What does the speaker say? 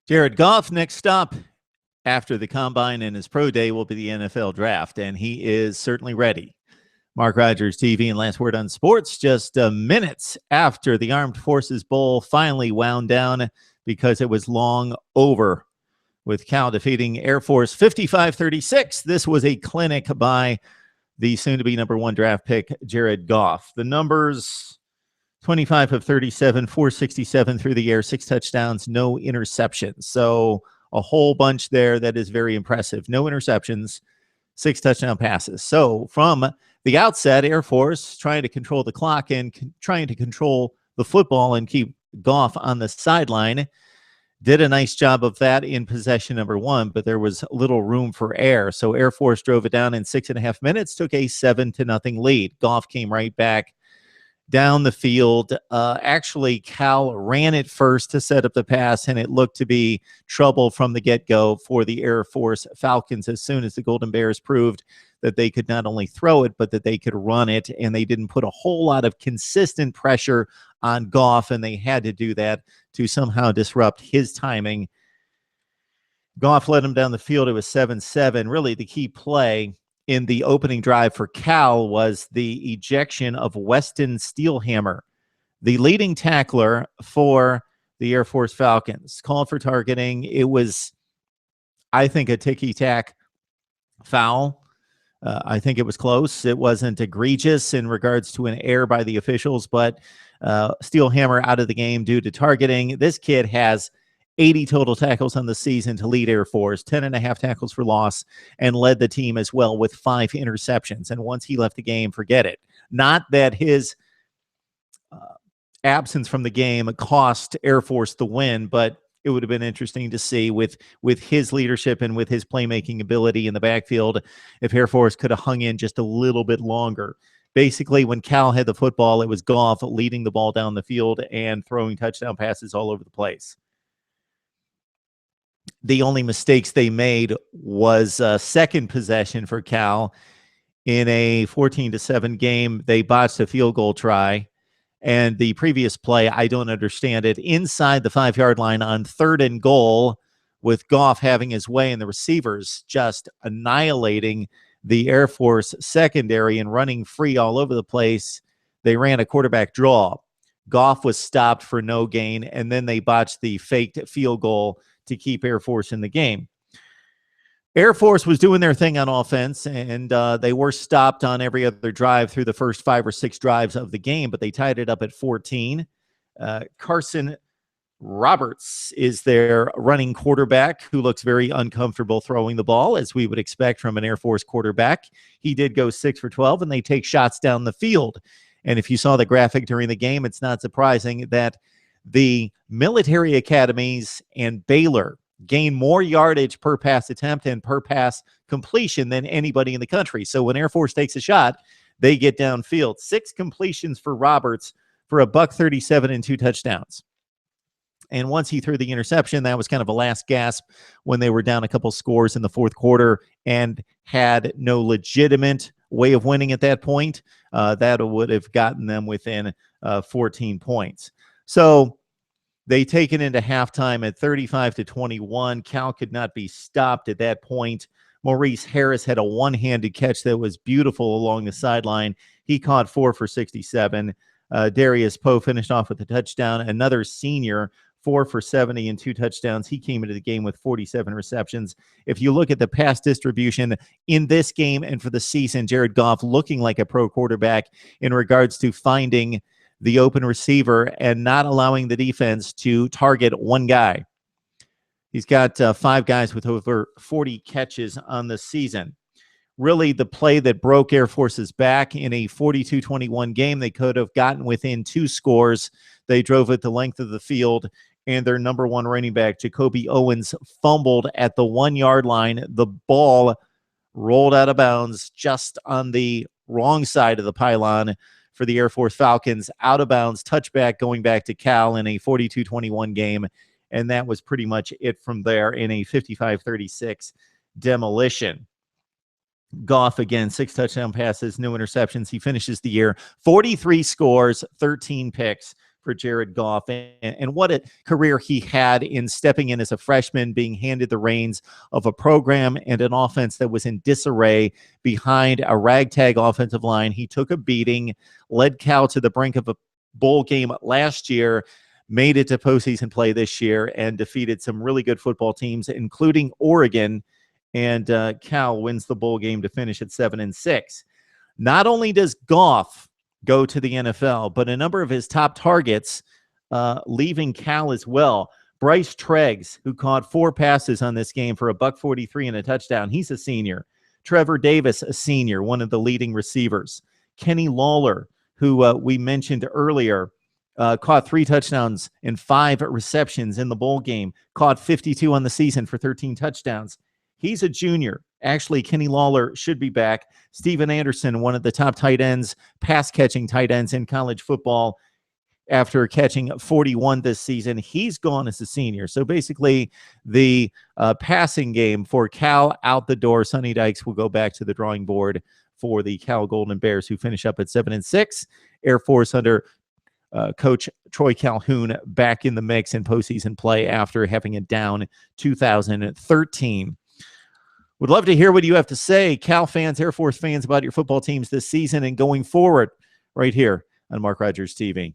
Jared Goff, next up after the combine and his pro day will be the NFL draft, and he is certainly ready. Mark Rogers, TV, and Last Word on Sports, just minutes after the Armed Forces Bowl finally wound down because it was long over, with Cal defeating Air Force 55-36. This was a clinic by the soon-to-be number one draft pick, Jared Goff. The numbers: 25 of 37, 467 through the air, 6 touchdowns, no interceptions. So a whole bunch there that is very impressive. No interceptions, 6 touchdown passes. So from the outset, Air Force trying to control the clock and trying to control the football and keep Goff on the sideline. Did a nice job of that in possession number one, but there was little room for error. So Air Force drove it down in 6.5 minutes, took a 7-0 lead. Goff came right back down the field. Actually, Cal ran it first to set up the pass, and it looked to be trouble from the get-go for the Air Force Falcons as soon as the Golden Bears proved that they could not only throw it, but that they could run it, and they didn't put a whole lot of consistent pressure on Goff, and they had to do that to somehow disrupt his timing. Goff led him down the field. It was 7-7. Really, the key play in the opening drive for Cal was the ejection of Weston Steelhammer, the leading tackler for the Air Force Falcons. Called for targeting. It was, I think, a ticky-tack foul. I think it was close. It wasn't egregious in regards to an error by the officials, but Steelhammer out of the game due to targeting. This kid has 80 total tackles on the season to lead Air Force, 10.5 tackles for loss, and led the team as well with 5 interceptions. And once he left the game, forget it. Not that his absence from the game cost Air Force the win, but it would have been interesting to see with his leadership and with his playmaking ability in the backfield if Air Force could have hung in just a little bit longer. Basically, when Cal had the football, it was Goff leading the ball down the field and throwing touchdown passes all over the place. The only mistakes they made was second possession for Cal. In a 14-7 game, they botched a field goal try. And the previous play, I don't understand it, inside the 5-yard line on 3rd and goal, with Goff having his way and the receivers just annihilating the Air Force secondary and running free all over the place. They ran a quarterback draw. Goff was stopped for no gain, and then they botched the faked field goal to keep Air Force in the game. Air Force was doing their thing on offense, and they were stopped on every other drive through the first 5 or 6 drives of the game, but they tied it up at 14. Carson Roberts is their running quarterback, who looks very uncomfortable throwing the ball, as we would expect from an Air Force quarterback. He did go 6 for 12, and they take shots down the field. And if you saw the graphic during the game, it's not surprising that the military academies and Baylor gain more yardage per pass attempt and per pass completion than anybody in the country. So when Air Force takes a shot, they get downfield. 6 completions for Roberts for $137 and 2 touchdowns. And once he threw the interception, that was kind of a last gasp when they were down a couple scores in the fourth quarter and had no legitimate way of winning at that point. That would have gotten them within 14 points. So they take it into halftime at 35-21. Cal could not be stopped at that point. Maurice Harris had a one-handed catch that was beautiful along the sideline. He caught 4 for 67. Darius Poe finished off with a touchdown. Another senior, 4 for 70 and 2 touchdowns. He came into the game with 47 receptions. If you look at the pass distribution in this game and for the season, Jared Goff looking like a pro quarterback in regards to finding the open receiver and not allowing the defense to target one guy. He's got 5 guys with over 40 catches on the season. Really, the play that broke Air Force's back in a 42-21 game, they could have gotten within 2 scores. They drove it the length of the field, and their number one running back, Jacoby Owens, fumbled at the 1-yard line. The ball rolled out of bounds just on the wrong side of the pylon for the Air Force Falcons, out of bounds, touchback going back to Cal in a 42-21 game, and that was pretty much it from there in a 55-36 demolition. Goff, again, 6 touchdown passes, no interceptions. He finishes the year 43 scores, 13 picks for Jared Goff, and what a career he had in stepping in as a freshman, being handed the reins of a program and an offense that was in disarray behind a ragtag offensive line. He took a beating, led Cal to the brink of a bowl game last year, made it to postseason play this year, and defeated some really good football teams, including Oregon. And Cal wins the bowl game to finish at 7-6. Not only does Goff go to the NFL, but a number of his top targets leaving Cal as well. Bryce Treggs, who caught 4 passes on this game for $143 and a touchdown. He's a senior. Trevor Davis, a senior, one of the leading receivers. Kenny Lawler, who we mentioned earlier, caught 3 touchdowns and 5 receptions in the bowl game, caught 52 on the season for 13 touchdowns. He's a junior. Actually, Kenny Lawler should be back. Steven Anderson, one of the top tight ends, pass-catching tight ends in college football, after catching 41 this season. He's gone as a senior. So basically, the passing game for Cal out the door. Sonny Dykes will go back to the drawing board for the Cal Golden Bears, who finish up at 7-6. Air Force under Coach Troy Calhoun back in the mix in postseason play after having a down 2013. Would love to hear what you have to say, Cal fans, Air Force fans, about your football teams this season and going forward right here on Mark Rogers TV.